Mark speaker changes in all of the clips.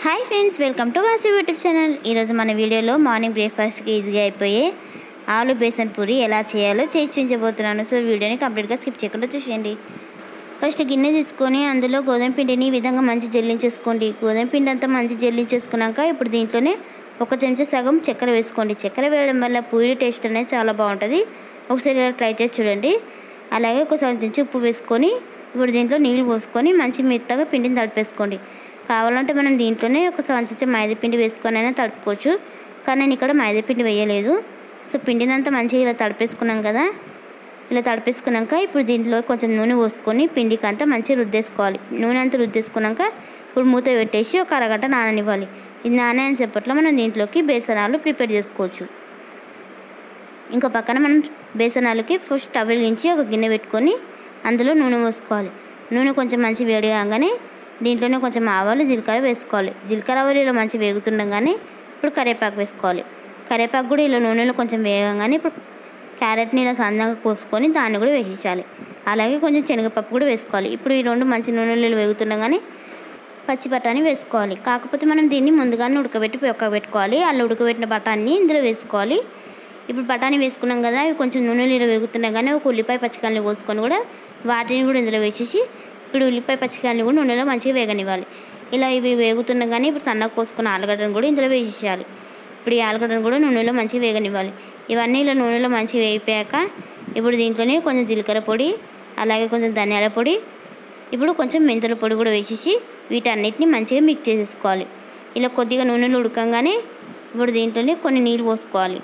Speaker 1: Hi friends, welcome to వాసి YouTube channel. ఈరోజు మన వీడియోలో మార్నింగ్ బ్రేక్ఫాస్ట్కి ఈజీగా అయిపోయే ఆలు బేసన్ పూరి ఎలా చేయాలో చేసి చూపించబోతున్నాను. సో వీడియోని కంప్లీట్గా స్కిప్ చేయకుండా చూసేయండి. ఫస్ట్ గిన్నె తీసుకొని అందులో గోధుమ పిండిని ఈ విధంగా మంచి జల్లించేసుకోండి. గోధుమ పిండి అంతా మంచి జల్లించేసుకున్నాక ఇప్పుడు దీంట్లోనే ఒక చెంచా సగం చక్కెర వేసుకోండి. చక్కెర వేయడం వల్ల పూరి టేస్ట్ అనేది చాలా బాగుంటుంది. ఒకసారి ఇలా ట్రై చేసి చూడండి. అలాగే ఒక సగం చెంచా ఉప్పు వేసుకొని ఇప్పుడు దీంట్లో నీళ్ళు పోసుకొని మంచి మెత్తగా పిండిని తడిపేసుకోండి. కావాలంటే మనం దీంట్లోనే ఒక సగం చెంచా మైదాపిండి వేసుకొని అయినా తడుపుకోవచ్చు, కానీ నేను ఇక్కడ మైదాపిండి వేయలేదు. సో పిండిని అంతా మంచిగా ఇలా తడిపేసుకున్నాం కదా. ఇలా తడిపేసుకున్నాక ఇప్పుడు దీంట్లో కొంచెం నూనె పోసుకొని పిండికి అంతా మంచిగా రుద్దేసుకోవాలి. నూనె అంతా రుద్దేసుకున్నాక ఇప్పుడు మూత పెట్టేసి ఒక అరగంట నాననివ్వాలి. ఇది నానేసేపట్లో మనం దీంట్లోకి బేసనాలు ప్రిపేర్ చేసుకోవచ్చు. ఇంకో పక్కన మనం బేసనాలకి ఫస్ట్ స్టవ్ వెలిగించి ఒక గిన్నె పెట్టుకొని అందులో నూనె పోసుకోవాలి. నూనె కొంచెం మంచి వేడి కాగానే దీంట్లోనే కొంచెం ఆవాలు జీలకర్ర వేసుకోవాలి. జీలకర్ర ఆవాలు ఇలా మంచి వేగుతుండగానే ఇప్పుడు కరివేపాకు వేసుకోవాలి. కరివేపాకు కూడా ఇలా నూనెలో కొంచెం వేగంగానే ఇప్పుడు క్యారెట్ని ఇలా సన్నగా కోసుకొని దాన్ని కూడా వేసేయాలి. అలాగే కొంచెం శనగపప్పు కూడా వేసుకోవాలి. ఇప్పుడు ఈ రెండు మంచి నూనెలో వేగుతుండగానే పచ్చి బఠానీ వేసుకోవాలి. కాకపోతే మనం దీన్ని ముందుగానే ఉడకబెట్టుకోవాలి. అలా ఉడకబెట్టిన బఠానీ ఇందులో వేసుకోవాలి. ఇప్పుడు బఠానీ వేసుకున్నాం కదా, ఇవి కొంచెం నూనెలో ఇలా వేగుతుండగానే ఒక ఉల్లిపాయ పచ్చికాయలు కోసుకొని కూడా వాటిని కూడా ఇందులో వేసేసి ఇప్పుడు ఉల్లిపాయ పచ్చికాయలు కూడా నూనెలో మంచిగా వేగనివ్వాలి. ఇలా ఇవి వేగుతుండగానే ఇప్పుడు సన్నగా కోసుకున్న ఆలుగడ్డను కూడా ఇందులో వేసేయాలి. ఇప్పుడు ఈ ఆలుగడ్డను కూడా నూనెలో మంచిగా వేగనివ్వాలి. ఇవన్నీ ఇలా నూనెలో మంచిగా వేగిపోయాక ఇప్పుడు దీంట్లోనే కొంచెం జీలకర్ర పొడి, అలాగే కొంచెం ధనియాల పొడి, ఇప్పుడు కొంచెం మెంతుల పొడి కూడా వేసేసి వీటన్నిటిని మంచిగా మిక్స్ చేసేసుకోవాలి. ఇలా కొద్దిగా నూనెలో ఉడకంగానే ఇప్పుడు దీంట్లోనే కొన్ని నీళ్ళు పోసుకోవాలి.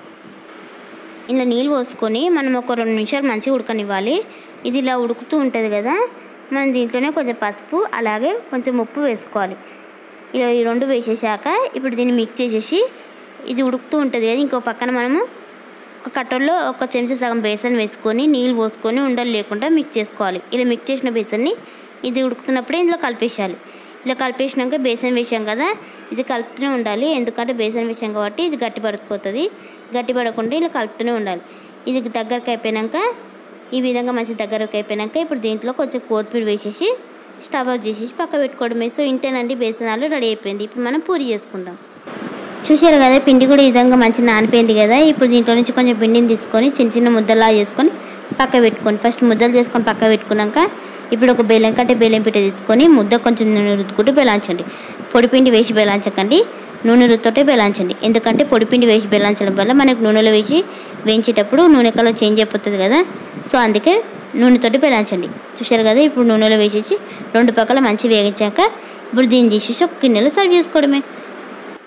Speaker 1: ఇలా నీళ్ళు పోసుకొని మనం ఒక 2 నిమిషాలు మంచిగా ఉడకనివ్వాలి. ఇది ఇలా ఉడుకుతూ ఉంటుంది కదా, మనం దీంట్లోనే కొంచెం పసుపు అలాగే కొంచెం ఉప్పు వేసుకోవాలి. ఇలా ఈ రెండు వేసేసాక ఇప్పుడు దీన్ని మిక్స్ చేసేసి ఇది ఉడుకుతూ ఉంటుంది కదా, ఇంకో పక్కన మనము ఒక కట్టర్లో ఒక చెంచా సగం బేసన్ వేసుకొని నీళ్ళు పోసుకొని ఉండలు లేకుండా మిక్స్ చేసుకోవాలి. ఇలా మిక్స్ చేసిన బేసన్ని ఇది ఉడుకుతున్నప్పుడే ఇందులో కలిపేసేయాలి. ఇలా కలిపేసినాక బేసన్ వేసాం కదా, ఇది కలుపుతూనే ఉండాలి. ఎందుకంటే బేసన్ వేసాం కాబట్టి ఇది గట్టి పడిపోతుంది. గట్టి పడకుండా ఇలా కలుపుతూనే ఉండాలి. ఇది దగ్గరకు అయిపోయాక ఈ విధంగా మంచి దగ్గరకు అయిపోయాక ఇప్పుడు దీంట్లో కొంచెం కొత్తిమీర వేసేసి స్టవ్ ఆఫ్ చేసేసి పక్క పెట్టుకోవడమే. సో ఇంతేనండి, బేసనాలు రెడీ అయిపోయింది. ఇప్పుడు మనం పూరి చేసుకుందాం. చూసారు కదా, పిండి కూడా ఈ విధంగా మంచి నానిపోయింది కదా. ఇప్పుడు దీంట్లో నుంచి కొంచెం పిండిని తీసుకొని చిన్న చిన్న ముద్దలా చేసుకొని పక్క పెట్టుకోండి. ఫస్ట్ ముద్దలు చేసుకొని పక్క పెట్టుకున్నాక ఇప్పుడు ఒక బెల్లం కట్టే బెల్లం పిట్ట తీసుకొని ముద్ద కొంచెం నూనె రుద్దుకుంటూ బెల్లాంచండి. పొడిపిండి వేసి బెల్లాంచకండి, నూనె రుద్దుతోటే బెల్లాంచండి. ఎందుకంటే పొడిపిండి వేసి బెల్లాంచడం వల్ల మనకు నూనెలో వేసి వేయించేటప్పుడు నూనె కలర్ చేంజ్ అయిపోతుంది కదా. సో అందుకే నూనెతోటి బెల్లాంచండి. చూసారు కదా, ఇప్పుడు నూనెలో వేసేసి 2 పక్కల మంచి వేగించాక ఇప్పుడు దీన్ని తీసేసి ఒక గిన్నెలో సర్వ్ చేసుకోవడమే.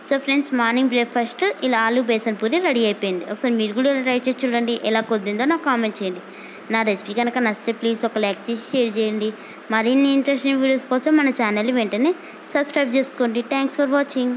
Speaker 1: సో ఫ్రెండ్స్, మార్నింగ్ బ్రేక్ఫాస్ట్ ఇలా ఆలు బేసన్ పూరి రెడీ అయిపోయింది. ఒకసారి మీరు కూడా ట్రై చేసి చూడండి, ఎలా కుదిరిందో నాకు కామెంట్ చేయండి. నా రెసిపీ కనుక నచ్చితే ప్లీజ్ ఒక లైక్ చేసి షేర్ చేయండి. మరిన్ని ఇంట్రెస్టింగ్ వీడియోస్ కోసం మన ఛానల్ని వెంటనే సబ్స్క్రైబ్ చేసుకోండి. Thanks for watching.